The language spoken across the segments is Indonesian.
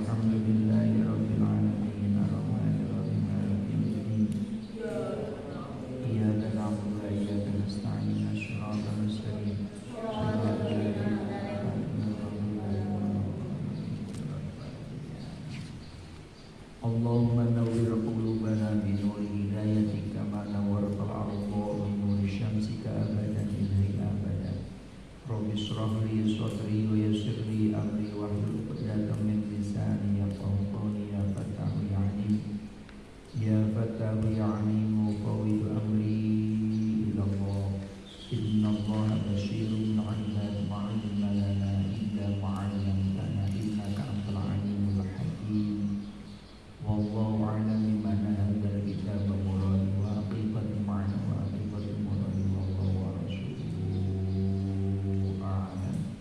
Alhamdulillahi rabbil alamin arrahmanir rahim maliki yaumiddin iyyaka na'budu wa iyyaka nasta'in shiratal mustaqim shiratal ladzina an'amta 'alaihim Allahumma nawwir qulubana bi nuri hidayatika kama nawwartal arda bi nuri syamsika abadan ila abadan Rabbi shrah li sadri wa yassir li amri wahlul 'uqdatam min lisani yafqahu qawli ya Fattahu ya 'alim ya Fattahu ya 'alim fawwid amri ila Allah innallaha basyirun 'alal ma'alima lana illa ma'allamtana innaka antal 'alimul hakim wallahu a'lam bima hadzal kitab murad wa aqibatu ma'na wa aqibatu murad wallahu wa rasuluhu a'lam.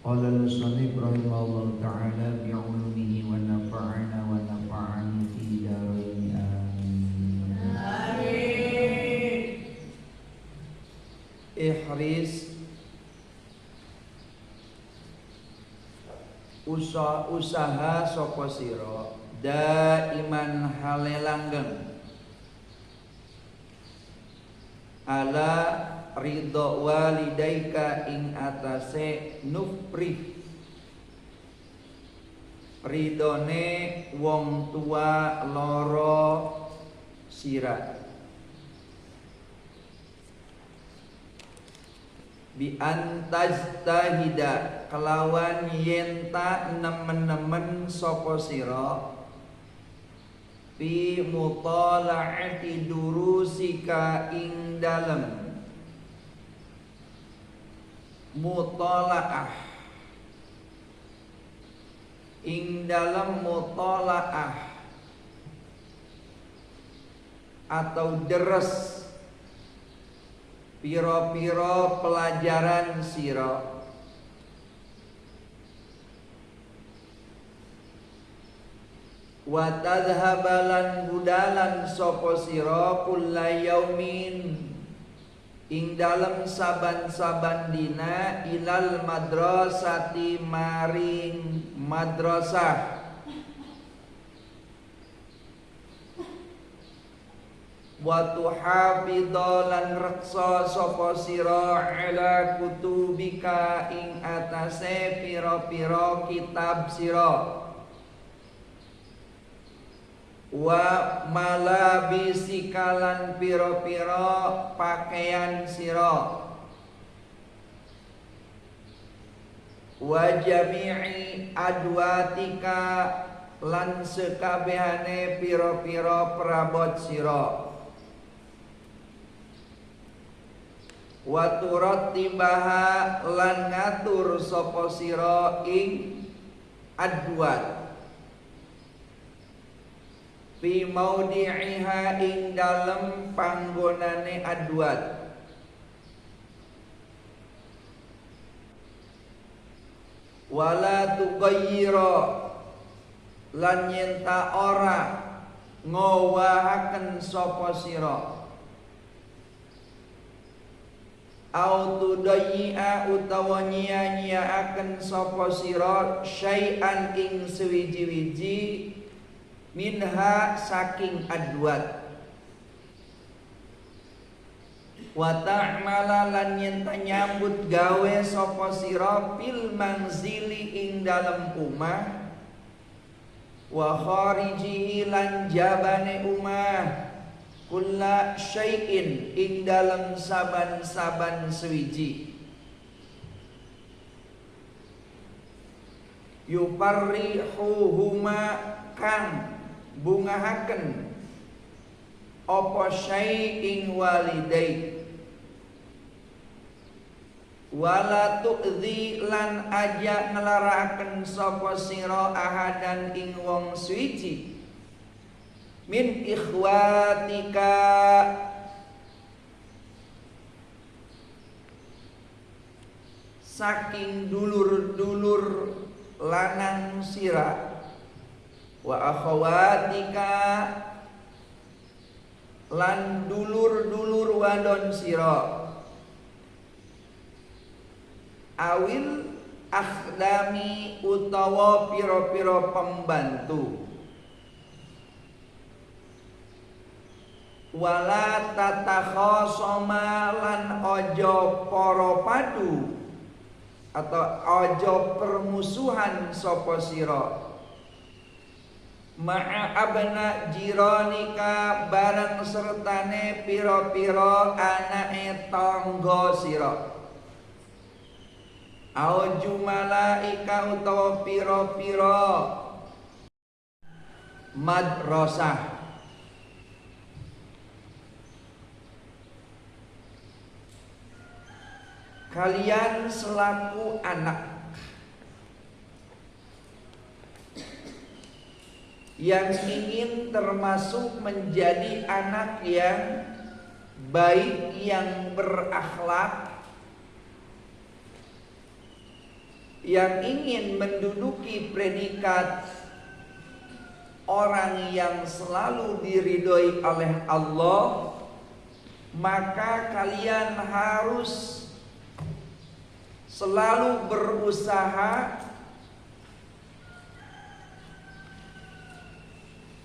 Qala al-musannif rahimahullahu ta'ala bi'ulumihi wa nafa'ana wa nafa'ani fi darain amin. Amin. Ihris usaha sapa sira daiman hale langgeng ala ridha walidaika ing atase nufrih ridone wong tua loro sira bi antajtahida kelawan yenta nemen-nemen sapa sira fi mutala'ati durusika ing dalem mutala'ah ing dalem mutala'ah atau deres piro-piro pelajaran sira wa tadhhabalan budalan sapa sira kullayaumin ing dalem saban-saban dina ilal madrasati maring madrasah wa tuhafidha lan reksa sapa sira ala kutubika ing atase pira-pira kitab sira wa malabisika lan pira-pira pakaian sira wa jami'i adwatika lan sekabehane pira-pira perabot sira wa turattibaha lan ngatur sapa sira ing adwat fi maudhi'iha ing dalem panggonane adwat wala tughayyira lan yenta ora ngowahaken sapa sira au tudayyi'a utawa nyia-nyiaaken sapa sira syai'an ing sewiji-wiji minha saking adwat wa ta'mala lan yen nyambut gawe sapa sira fil manzili ing dalem umah wa kharijihi lan jabane umah kulla syai'in ing dalam saban-saban sewiji yuparrihuhuma kang bungahaken apa syai'ing walidai wala tu'dhi lan aja ngelarakaken sapa sira ahadan ing wong suwiji min ikhwatika saking dulur-dulur lanang sira wa akhawatika lan dulur-dulur wadon sira awil akhdami utawa piro-piro pembantu. Wala tatakhasama lan ojo poro padu atau ojo permusuhan sapa sira ma'a abna jiranika bareng sertane piro-piro anake tangga sira au jumalaika utawa piro-piro madrasah. Kalian selaku anak yang ingin termasuk menjadi anak yang baik, yang berakhlak, yang ingin menduduki predikat orang yang selalu diridhoi oleh Allah, maka kalian harus selalu berusaha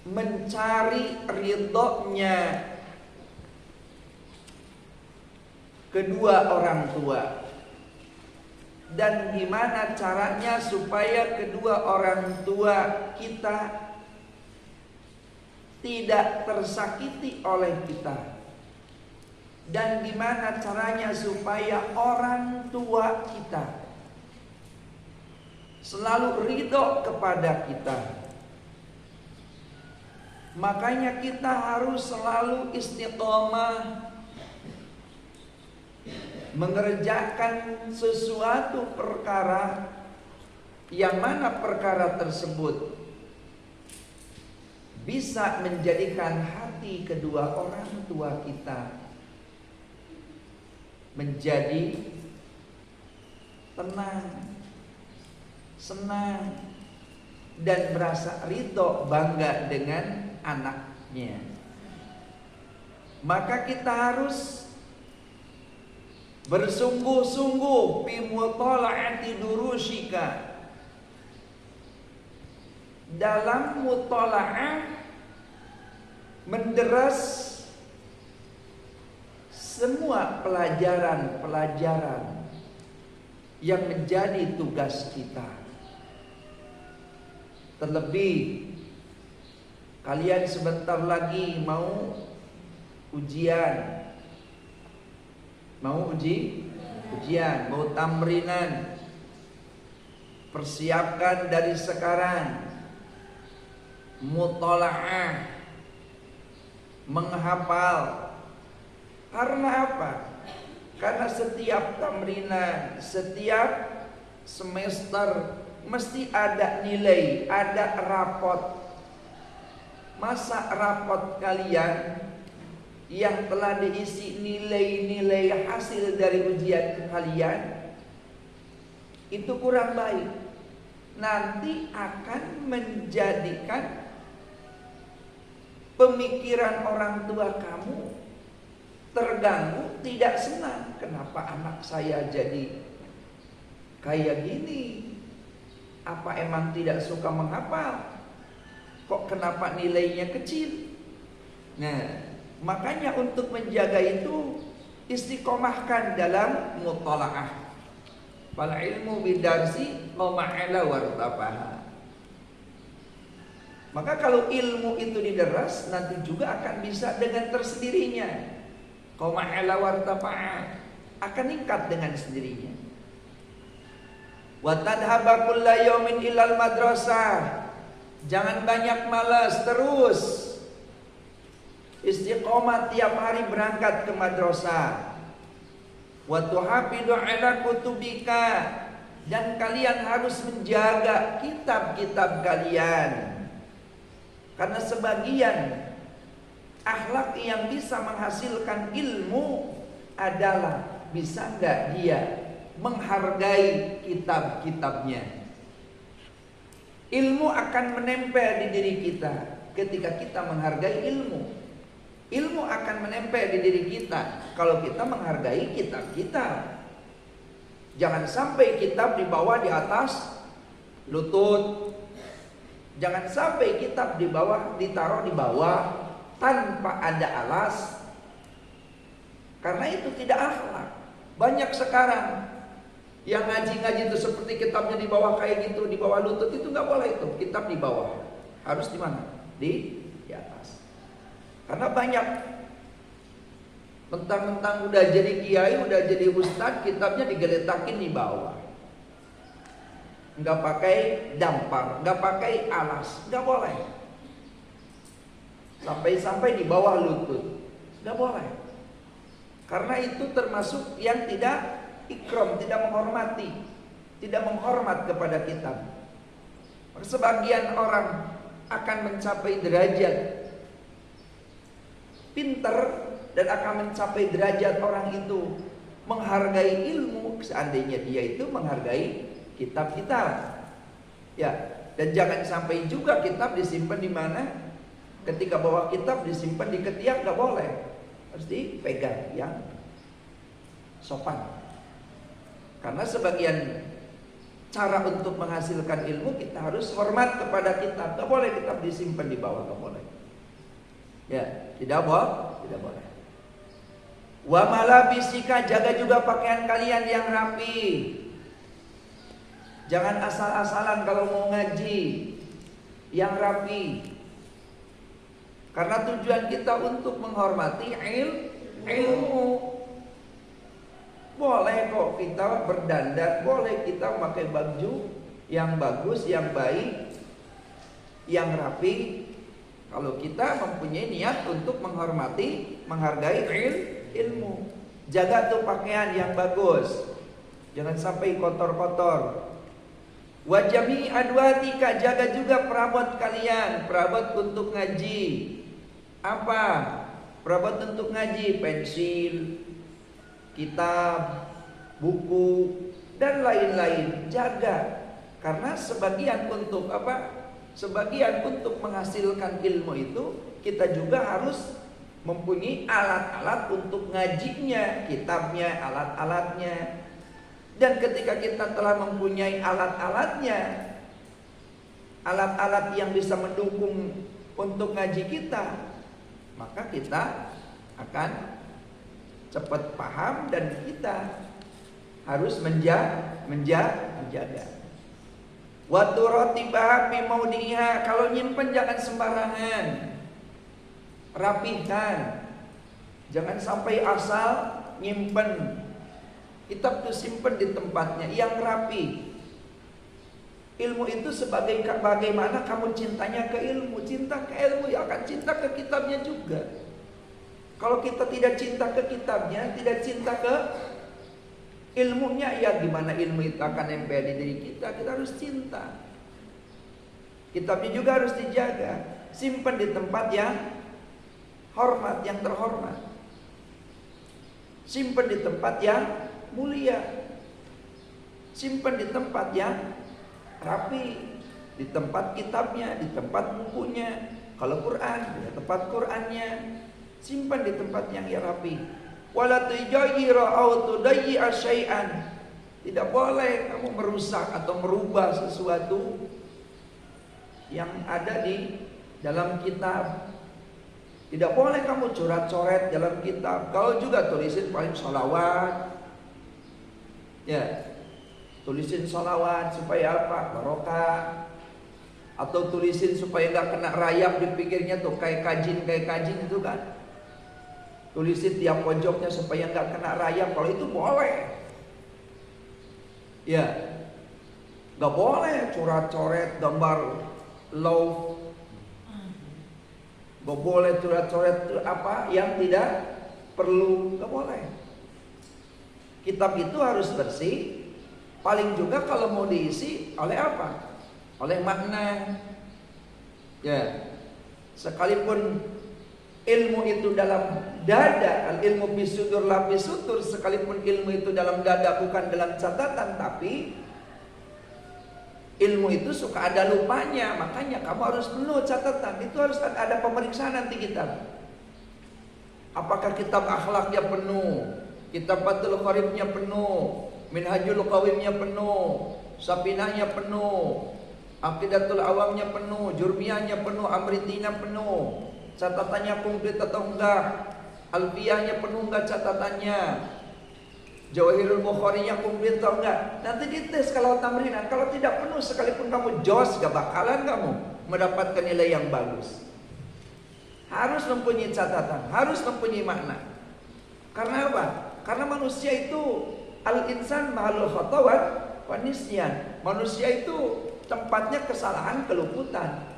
mencari ridhonya kedua orang tua. Dan gimana caranya supaya kedua orang tua kita tidak tersakiti oleh kita? Dan gimana caranya supaya orang tua kita selalu ridho kepada kita? Makanya kita harus selalu istiqomah mengerjakan sesuatu perkara yang mana perkara tersebut bisa menjadikan hati kedua orang tua kita menjadi tenang, senang, dan merasa ridho bangga dengan anaknya. Maka kita harus bersungguh-sungguh fi mutala'ati durusika, dalam mutala'ah menderas semua pelajaran-pelajaran yang menjadi tugas kita. Terlebih kalian sebentar lagi mau ujian, mau ujian, mau tamrinan. Persiapkan dari sekarang mutola'ah, menghafal. Karena apa? Karena setiap tamrinan, setiap semester mesti ada nilai, ada rapot. Masa rapot kalian yang telah diisi nilai-nilai hasil dari ujian kalian itu kurang baik, nanti akan menjadikan pemikiran orang tua kamu terganggu, tidak senang. Kenapa anak saya jadi kayak gini? Apa emang tidak suka menghafal? Kok kenapa nilainya kecil? Nah, makanya untuk menjaga itu istiqomahkan dalam mutola'ah. Fal ilmu bidarsi mama'ala wartafaha. Maka kalau ilmu itu dideras, nanti juga akan bisa dengan tersendirinya. Qama'ala wartafa'a, akan meningkat dengan sendirinya. Wa tadhaba kulla yaumin ilal madrasah. Jangan banyak malas, terus istiqomah tiap hari berangkat ke madrasah. Wa tuhafidu ala kutubika, dan kalian harus menjaga kitab-kitab kalian. Karena sebagian akhlak yang bisa menghasilkan ilmu adalah bisa enggak dia menghargai kitab-kitabnya. Ilmu akan menempel di diri kita ketika kita menghargai ilmu. Ilmu akan menempel di diri kita kalau kita menghargai kitab-kitab. Jangan sampai kitab dibawa di atas lutut. Jangan sampai kitab ditaruh di bawah tanpa ada alas. Karena itu tidak akhlak. Banyak sekarang yang ngaji-ngaji itu seperti kitabnya di bawah kayak gitu, di bawah lutut, itu nggak boleh itu. Kitab di bawah. Harus di mana? Di atas. Karena banyak mentang-mentang udah jadi kiai, udah jadi ustadz, kitabnya digeletakin di bawah. Nggak pakai dampar, nggak pakai alas, nggak boleh. Sampai-sampai di bawah lutut, nggak boleh. Karena itu termasuk yang tidak ikram, tidak menghormati, tidak menghormat kepada kitab. Sebagian orang akan mencapai derajat pinter dan akan mencapai derajat orang itu menghargai ilmu, seandainya dia itu menghargai kitab-kitab. Ya, dan jangan sampai juga kitab disimpan di mana? Ketika bawa kitab disimpan di ketiak, nggak boleh. Harus dipegang yang sopan. Karena sebagian cara untuk menghasilkan ilmu kita harus hormat kepada kitab. Nggak boleh kitab disimpan di bawah, nggak boleh. Ya, tidak boleh. Wa malabisika, jaga juga pakaian kalian yang rapi. Jangan asal-asalan kalau mau ngaji, yang rapi. Karena tujuan kita untuk menghormati ilmu. Boleh kok kita berdandan, boleh kita memakai baju yang bagus, yang baik, yang rapi. Kalau kita mempunyai niat untuk menghargai ilmu. Jaga tuh pakaian yang bagus, jangan sampai kotor-kotor. Wajami adwatika, jaga juga perabot kalian, perabot untuk ngaji. Apa? Perabot untuk ngaji, pensil, kitab, buku, dan lain-lain. Jaga. Karena sebagian untuk apa? Sebagian untuk menghasilkan ilmu itu kita juga harus mempunyai alat-alat untuk ngajinya, kitabnya, alat-alatnya. Dan ketika kita telah mempunyai alat-alatnya, alat-alat yang bisa mendukung untuk ngaji kita, maka kita akan cepat paham dan kita harus menjaga. Wa turatibaha fi maudiha, kalau nyimpen jangan sembarangan. Rapihkan. Jangan sampai asal nyimpen. Kitab itu simpen di tempatnya yang rapi. Ilmu itu sebagai bagaimana kamu cintanya ke ilmu. Cinta ke ilmu ya akan cinta ke kitabnya juga. Kalau kita tidak cinta ke kitabnya, tidak cinta ke ilmunya, ya gimana ilmu itu akan nempel di diri kita. Kita harus cinta. Kitabnya juga harus dijaga. Simpan di tempat yang hormat, yang terhormat. Simpan di tempat yang mulia. Simpan di tempat yang rapi, di tempat kitabnya, di tempat bukunya. Kalau Quran, di tempat Qurannya. Simpan di tempat yang rapi. Wala tujayyira aw tudayyi'a syai'an. Tidak boleh kamu merusak atau merubah sesuatu yang ada di dalam kitab. Tidak boleh kamu coret-coret dalam kitab. Kalau juga tulisin paling sholawat. Ya, tulisin sholawat supaya apa? Barokah. Atau tulisin supaya gak kena rayap di pikirnya tuh, kayak kajin itu kan. Tulisin tiap pojoknya supaya gak kena rayap. Kalau itu boleh. Ya, gak boleh coret-coret gambar love. Gak boleh coret-coret apa yang tidak perlu. Gak boleh. Kitab itu harus bersih. Paling juga kalau mau diisi oleh apa? Oleh makna. Ya, sekalipun ilmu itu dalam dada, al ilmu bisudur la bisutur, sekalipun ilmu itu dalam dada bukan dalam catatan, tapi ilmu itu suka ada lupanya. Makanya kamu harus penuh catatan. Itu harus ada pemeriksaan nanti kitab. Apakah kitab akhlaknya penuh, kitab Fathul Qoribnya penuh, Minhajul Qawimnya penuh, Sapinahnya penuh, Aqidatul Awamnya penuh, Jurmiyahnya penuh, Amritina penuh. Catatannya komplit atau enggak? Alfiyahnya penuh enggak catatannya? Jawahirul Bukharinya komplit atau enggak? Nanti dites kalau tamrinan. Kalau tidak penuh sekalipun kamu jos, gak bakalan kamu mendapatkan nilai yang bagus. Harus mempunyai catatan, harus mempunyai makna. Karena apa? Karena manusia itu al-insan ma'al khatawat wa nisyan. Manusia itu tempatnya kesalahan, keluputan.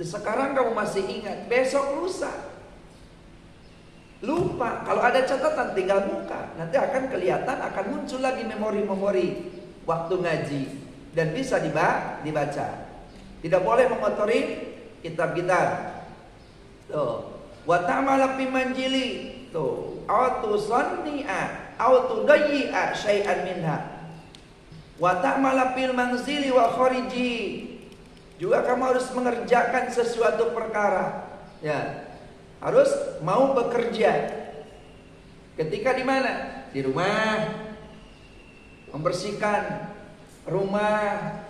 Sekarang kamu masih ingat, besok lusa lupa. Kalau ada catatan tinggal buka, nanti akan kelihatan, akan muncul lagi memori-memori waktu ngaji dan bisa dibaca. Tidak boleh mengotori kitab-kitab. Tuh, wa ta'mala fi manjili. Tuh, autu sanni'a autu dayyi'a syai'an minha. Wa ta'mala fil manzili wa khariji. Juga kamu harus mengerjakan sesuatu perkara. Ya. Harus mau bekerja. Ketika di mana? Di rumah. Membersihkan rumah,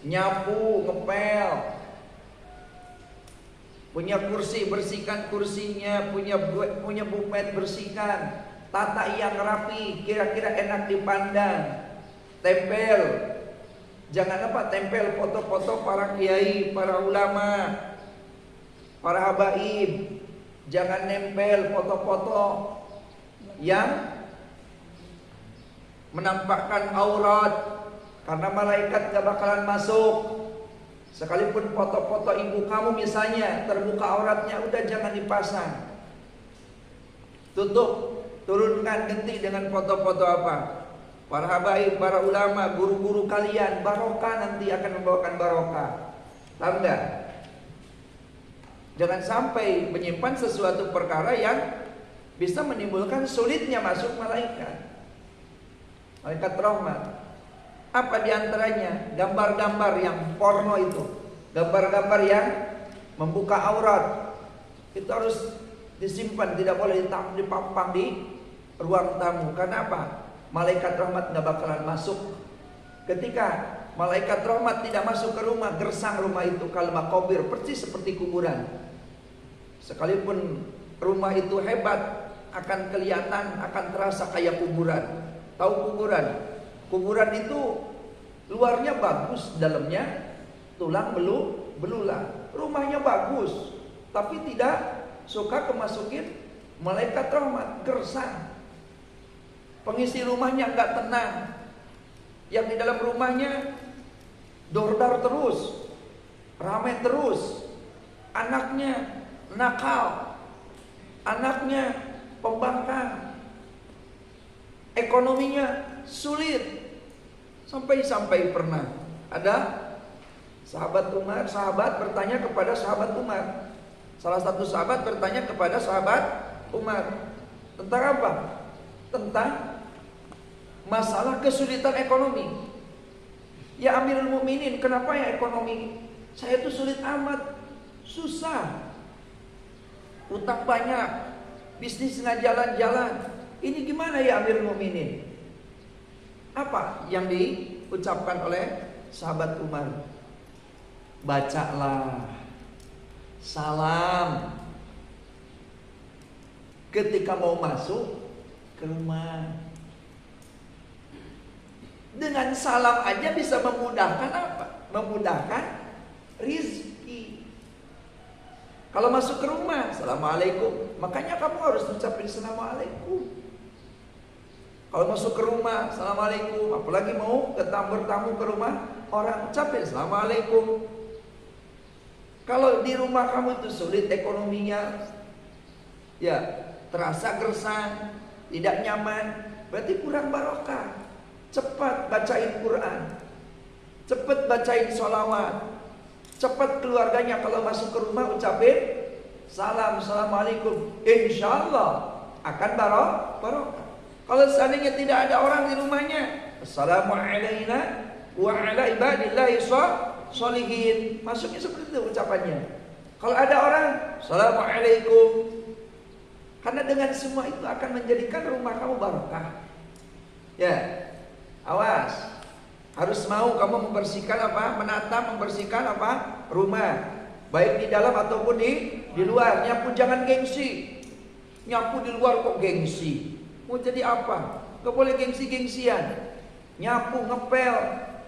nyapu, ngepel. Punya kursi, bersihkan kursinya. Punya bufet, bersihkan. Tata yang rapi, kira-kira enak dipandang. Tempel. Jangan apa, tempel foto-foto para kiai, para ulama, para habaib. Jangan nempel foto-foto yang menampakkan aurat, karena malaikat gak bakalan masuk. Sekalipun foto-foto ibu kamu misalnya terbuka auratnya, udah jangan dipasang. Tutup, turunkan ganti dengan foto-foto apa? Para habaib, para ulama, guru-guru kalian, barokah nanti akan membawakan barokah. Tahu enggak? Jangan sampai menyimpan sesuatu perkara yang bisa menimbulkan sulitnya masuk malaikat. Malaikat rahmat. Apa diantaranya? Gambar-gambar yang porno itu, gambar-gambar yang membuka aurat, itu harus disimpan, tidak boleh dipapang di ruang tamu. Karena apa? Malaikat rahmat gak bakalan masuk. Ketika malaikat rahmat tidak masuk ke rumah, gersang rumah itu kalma kubir, persis seperti kuburan. Sekalipun rumah itu hebat, akan kelihatan, akan terasa kayak kuburan. Tahu kuburan? Kuburan itu luarnya bagus, dalamnya tulang belulang. Rumahnya bagus, tapi tidak suka kemasukin malaikat rahmat, gersang. Pengisi rumahnya enggak tenang. Yang di dalam rumahnya dordar terus, ramai terus. Anaknya nakal, anaknya pembangkang, ekonominya sulit. Sampai pernah ada sahabat bertanya kepada sahabat Umar. Salah satu sahabat bertanya kepada sahabat Umar tentang apa? Tentang masalah kesulitan ekonomi. Ya Amirul Mukminin, kenapa ya ekonomi saya itu sulit amat, susah, utang banyak, bisnis nggak jalan-jalan. Ini gimana ya Amirul Mukminin? Apa yang diucapkan oleh sahabat Umar? Bacalah salam ketika mau masuk ke rumah. Dengan salam aja bisa memudahkan apa? Memudahkan rizki. Kalau masuk ke rumah, assalamualaikum. Makanya kamu harus ucapin assalamualaikum. Kalau masuk ke rumah, assalamualaikum. Apalagi mau bertamu ke rumah orang, ucapin assalamualaikum. Kalau di rumah kamu itu sulit ekonominya, ya terasa gersang, tidak nyaman, berarti kurang barokah. Cepat bacain Quran, cepat bacain sholawat, cepat keluarganya kalau masuk ke rumah ucapin salam, assalamualaikum. Insya Allah akan barokah. Kalau seandainya tidak ada orang di rumahnya, assalamualaikum wa ala ibadillahi sholihin, masuknya seperti itu ucapannya. Kalau ada orang, assalamualaikum. Karena dengan semua itu akan menjadikan rumah kamu barokah. Ya, awas. Harus mau kamu membersihkan apa? Menata, membersihkan apa? Rumah. Baik di dalam ataupun di luar. Nyapu jangan gengsi. Nyapu di luar kok gengsi. Mau jadi apa? Gak boleh gengsi-gengsian. Nyapu, ngepel.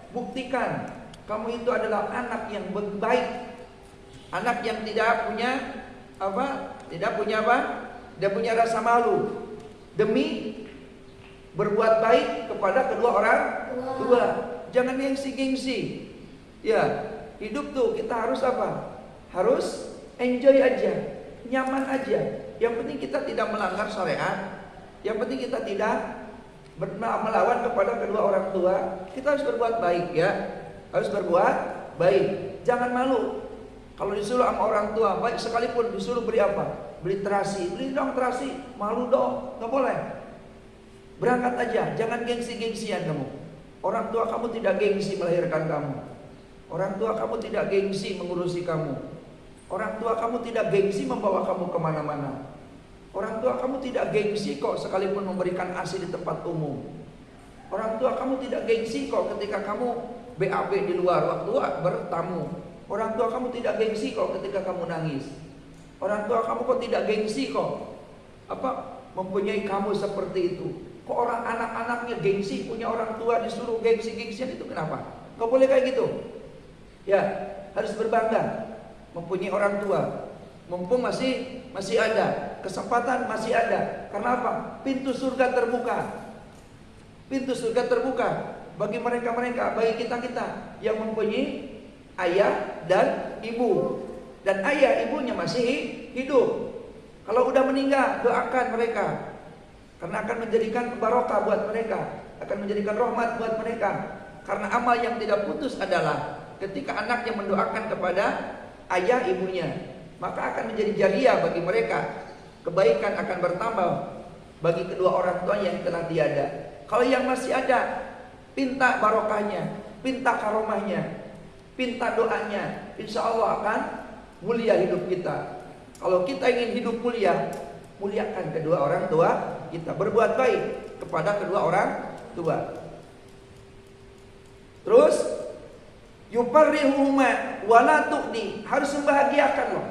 Buktikan kamu itu adalah anak yang baik. Anak yang tidak punya apa? Tidak punya apa? Tidak punya rasa malu. Demi berbuat baik kepada kedua orang tua. Jangan gengsi-gengsi. Ya, hidup tuh kita harus apa? Harus enjoy aja, nyaman aja. Yang penting kita tidak melanggar syariat. Yang penting kita tidak melawan kepada kedua orang tua. Kita harus berbuat baik ya. Harus berbuat baik. Jangan malu. Kalau disuruh sama orang tua, baik sekalipun disuruh beri apa? Beli terasi. Beli dong terasi. Malu dong. Gak boleh. Berangkat aja. Jangan gengsi-gengsian kamu. Orang tua kamu tidak gengsi melahirkan kamu. Orang tua kamu tidak gengsi mengurusi kamu. Orang tua kamu tidak gengsi membawa kamu kemana-mana. Orang tua kamu tidak gengsi kok sekalipun memberikan ASI di tempat umum. Orang tua kamu tidak gengsi kok ketika kamu BAB di luar waktu bertamu. Orang tua kamu tidak gengsi kok ketika kamu nangis. Orang tua kamu kok tidak gengsi kok mempunyai kamu seperti itu. Kok orang anak-anaknya gengsi punya orang tua disuruh gengsi-gengsian, itu kenapa? Gak boleh kayak gitu. Ya, harus berbangga mempunyai orang tua. Mumpung masih ada, kesempatan masih ada. Karena apa? Pintu surga terbuka. Pintu surga terbuka bagi mereka-mereka, bagi kita-kita yang mempunyai ayah dan ibu. Dan ayah ibunya masih hidup. Kalau udah meninggal, doakan mereka. Karena akan menjadikan barokah buat mereka, akan menjadikan rahmat buat mereka. Karena amal yang tidak putus adalah ketika anaknya mendoakan kepada ayah ibunya, maka akan menjadi jariah bagi mereka. Kebaikan akan bertambah bagi kedua orang tua yang telah tiada. Kalau yang masih ada, pinta barokahnya, pinta karomahnya, pinta doanya. Insya Allah akan mulia hidup kita. Kalau kita ingin hidup mulia, muliakan kedua orang tua kita, berbuat baik kepada kedua orang tua. Terus yuparrihuhuma wala tuqdi, harus membahagiakan loh.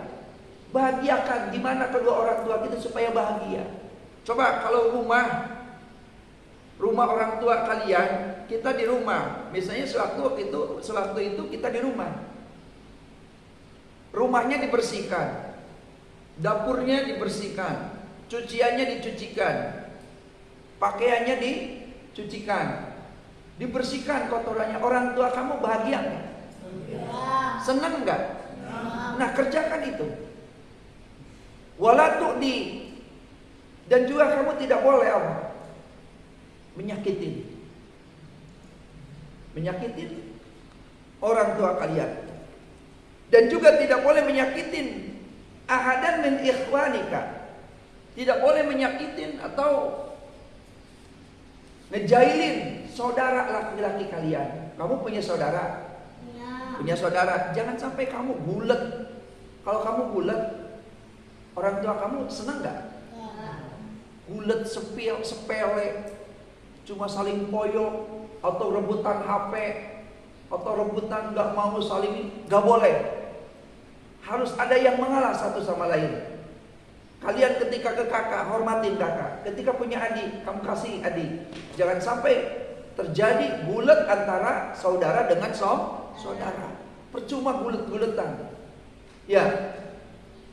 Bahagiakan gimana kedua orang tua kita supaya bahagia. Coba kalau rumah orang tua kalian, kita di rumah, misalnya sewaktu itu kita di rumah. Rumahnya dibersihkan, dapurnya dibersihkan, cuciannya dicucikan, pakaiannya dicucikan, dibersihkan kotorannya. Orang tua kamu bahagia nggak? Senang nggak? Nah, kerjakan itu. Wala tu'di, dan juga kamu tidak boleh apa? Menyakitin orang tua kalian. Dan juga tidak boleh menyakitin ahadan min ikhwanika. Tidak boleh menyakitin atau ngejailin saudara laki-laki kalian. Kamu punya saudara? Ya. Punya saudara, jangan sampai kamu bulet. Kalau kamu bulet, orang tua kamu senang gak? Ya. Bulet sepele, cuma saling poyok, atau rebutan HP, atau rebutan gak mau saling, gak boleh. Harus ada yang mengalah satu sama lain. Kalian ketika ke kakak, hormatin kakak. Ketika punya adik, kamu kasih adik. Jangan sampai terjadi bulet antara saudara dengan saudara. Percuma bulet-buletan. Ya,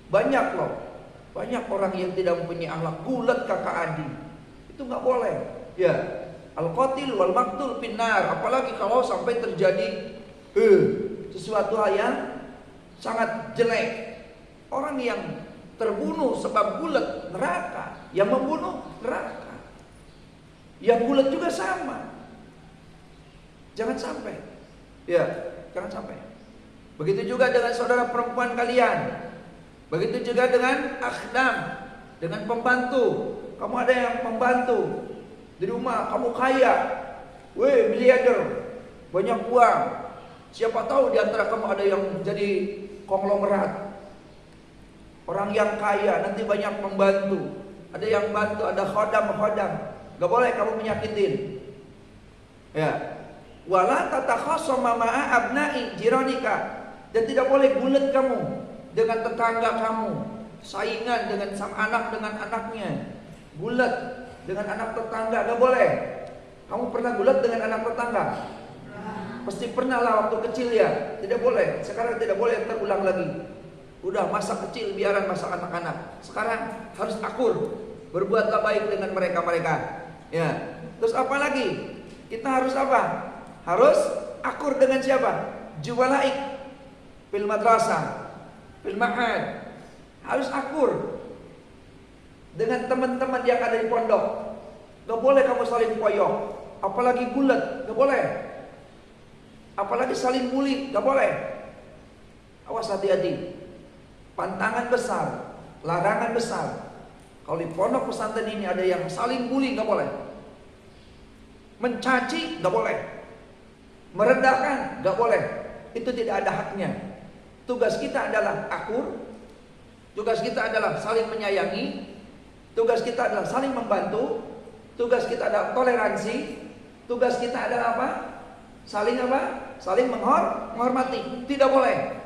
banyak loh. Banyak orang yang tidak mempunyai akhlak, bulet kakak adik. Itu gak boleh. Ya, al-qatil wal maqtul finnar. Apalagi kalau sampai terjadi sesuatu hal yang sangat jelek. Orang yang terbunuh sebab bulet, neraka. Yang membunuh, neraka. Yang bulet juga sama. Jangan sampai. Ya, jangan sampai. Begitu juga dengan saudara perempuan kalian. Begitu juga dengan akhdam, dengan pembantu. Kamu ada yang pembantu di rumah, kamu kaya, miliarder, banyak uang. Siapa tahu di antara kamu ada yang jadi konglomerat, orang yang kaya, nanti banyak membantu. Ada yang bantu, ada khodam. Gak boleh kamu menyakitin. Ya. Wala tatakhasama ma'a abna'i jiranika. Dan tidak boleh bulat kamu dengan tetangga kamu, saingan dengan sang anak dengan anaknya. Bulat dengan anak tetangga enggak boleh. Kamu pernah bulat dengan anak tetangga? Pasti pernah lah waktu kecil ya. Tidak boleh. Sekarang tidak boleh terulang lagi. Udah masa kecil biaran masa anak-anak. Sekarang harus akur. Berbuatlah baik dengan mereka-mereka. Ya. Terus apa lagi? Kita harus apa? Harus akur dengan siapa? Jubalaik fil madrasah, fil ma'had. Harus akur dengan teman-teman yang ada di pondok. Gak boleh kamu saling koyok, apalagi bulat, gak boleh. Apalagi saling bully, gak boleh. Awas hati-hati. Pantangan besar, larangan besar. Kalau di pondok pesantren ini ada yang saling bully, gak boleh. Mencaci, gak boleh. Merendahkan, gak boleh. Itu tidak ada haknya. Tugas kita adalah akur. Tugas kita adalah saling menyayangi. Tugas kita adalah saling membantu. Tugas kita adalah toleransi. Tugas kita adalah apa? Saling apa? Saling menghormati. Tidak boleh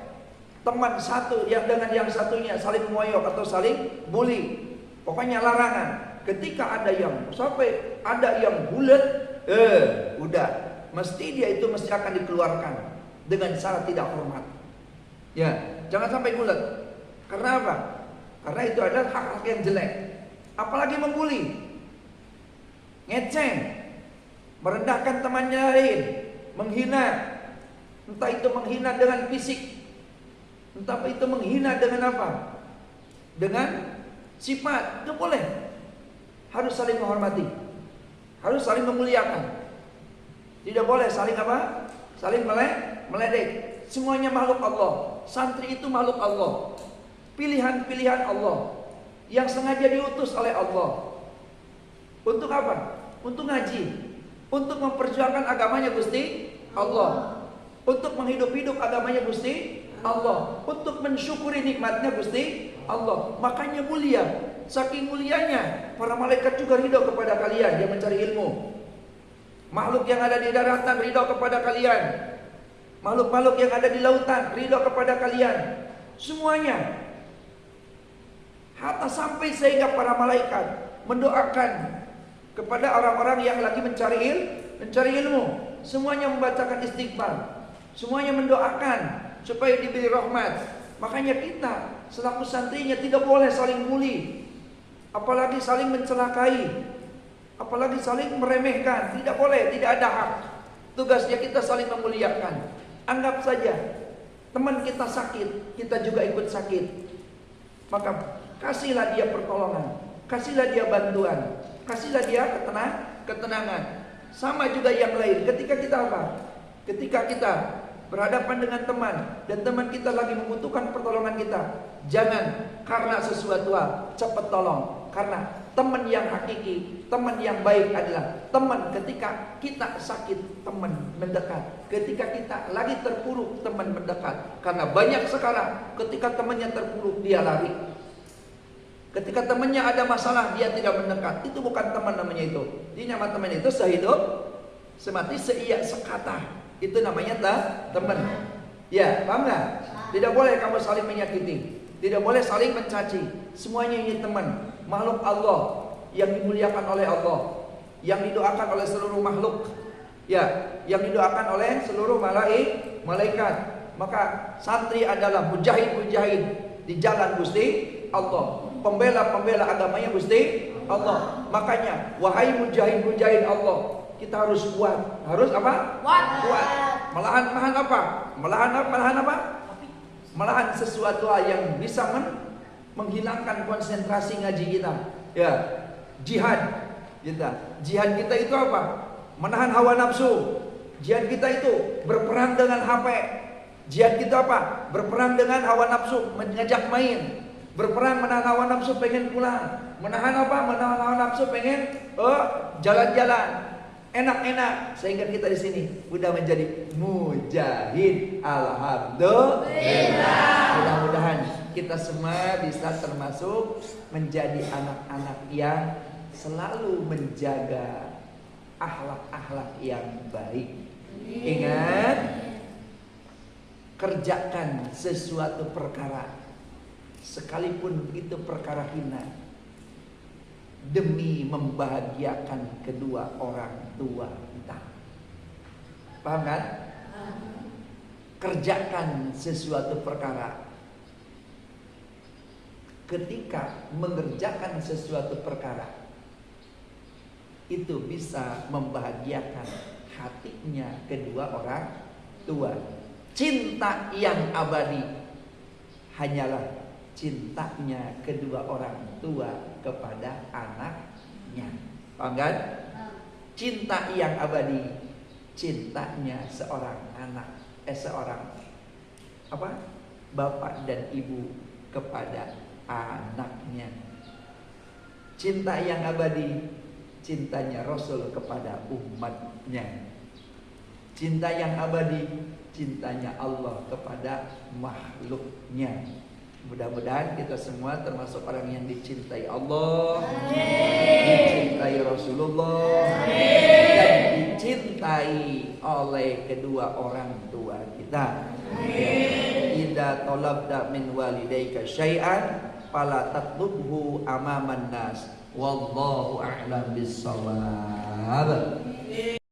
teman satu yang dengan yang satunya saling mengoyok atau saling bully. Pokoknya larangan. Ketika ada yang sampai ada yang bulat, udah mesti dia itu mesti akan dikeluarkan dengan cara tidak hormat. Ya, jangan sampai bulat. Karena apa? Karena itu adalah hak-hak yang jelek. Apalagi membuli, ngeceng, merendahkan temannya lain, menghina. Entah itu menghina dengan fisik, entah itu menghina dengan apa? Dengan sifat. Itu boleh. Harus saling menghormati. Harus saling memuliakan. Tidak boleh saling apa? Saling meledek. Semuanya makhluk Allah. Santri itu makhluk Allah. Pilihan-pilihan Allah yang sengaja diutus oleh Allah. Untuk apa? Untuk ngaji. Untuk memperjuangkan agamanya Gusti Allah. Untuk menghidup-hidup agamanya Gusti Allah. Untuk mensyukuri nikmatnya Gusti Allah. Makanya mulia. Saking mulianya, para malaikat juga ridho kepada kalian yang mencari ilmu. Makhluk yang ada di daratan ridho kepada kalian. Makhluk-makhluk yang ada di lautan ridho kepada kalian. Semuanya. Hatta sampai sehingga para malaikat mendoakan kepada orang-orang yang lagi mencari ilmu. Semuanya membacakan istighfar. Semuanya mendoakan supaya diberi rahmat. Makanya kita selaku santrinya tidak boleh saling bully, apalagi saling mencelakai, apalagi saling meremehkan. Tidak boleh, tidak ada hak. Tugasnya kita saling memuliakan. Anggap saja teman kita sakit, kita juga ikut sakit. Maka kasihlah dia pertolongan, kasihlah dia bantuan, kasihlah dia ketenangan. Sama juga yang lain. Ketika kita apa? Ketika kita berhadapan dengan teman dan teman kita lagi membutuhkan pertolongan kita, jangan karena sesuatu cepat tolong. Karena teman yang hakiki, teman yang baik adalah teman ketika kita sakit, teman mendekat. Ketika kita lagi terpuruk, teman mendekat. Karena banyak sekarang ketika temannya terpuruk dia lari. Ketika temannya ada masalah dia tidak mendekat. Itu bukan teman namanya itu. Ini nama teman itu sehidup semati seiak sekata. Itu namanya teman. Ya, paham nggak? Tidak boleh kamu saling menyakiti, tidak boleh saling mencaci. Semuanya ini teman, makhluk Allah yang dimuliakan oleh Allah, yang didoakan oleh seluruh makhluk. Ya, yang didoakan oleh seluruh malaikat. Maka santri adalah mujahid-mujahid di jalan Gusti Allah, pembela-pembela agamanya Gusti Allah. Makanya wahai mujahid-mujahid Allah, kita harus kuat. Harus apa? Kuat. Malahan apa? Malahan apa? Malahan sesuatu yang bisa menghilangkan konsentrasi ngaji kita. Ya, jihad kita. Jihad kita itu apa? Menahan hawa nafsu. Jihad kita itu berperang dengan HP. Jihad kita apa? Berperang dengan hawa nafsu, mengajak main. Berperang menahan hawa nafsu pengen pulang. Menahan apa? Menahan hawa nafsu pengen jalan-jalan. Enak-enak, sehingga kita di sini udah menjadi mujahid. Alhamdulillah. Mudah-mudahan kita semua bisa termasuk menjadi anak-anak yang selalu menjaga akhlak-akhlak yang baik. Ingat, kerjakan sesuatu perkara sekalipun itu perkara hina demi membahagiakan kedua orang tua kita. Paham kan? Kerjakan sesuatu perkara. Ketika mengerjakan sesuatu perkara itu bisa membahagiakan hatinya kedua orang tua. Cinta yang abadi hanyalah cintanya kedua orang tua kepada anaknya. Paham kan? Cinta yang abadi, cintanya seorang anak, seorang bapak dan ibu kepada anaknya. Cinta yang abadi, cintanya Rasul kepada umatnya. Cinta yang abadi, cintanya Allah kepada makhluknya. Mudah-mudahan kita semua termasuk orang yang dicintai Allah, dicintai Rasulullah, dan dicintai oleh kedua orang tua kita. Idza talabta min walidayka syai'an fala tatlubhu amaman nas wallahu a'lam bis-shawab.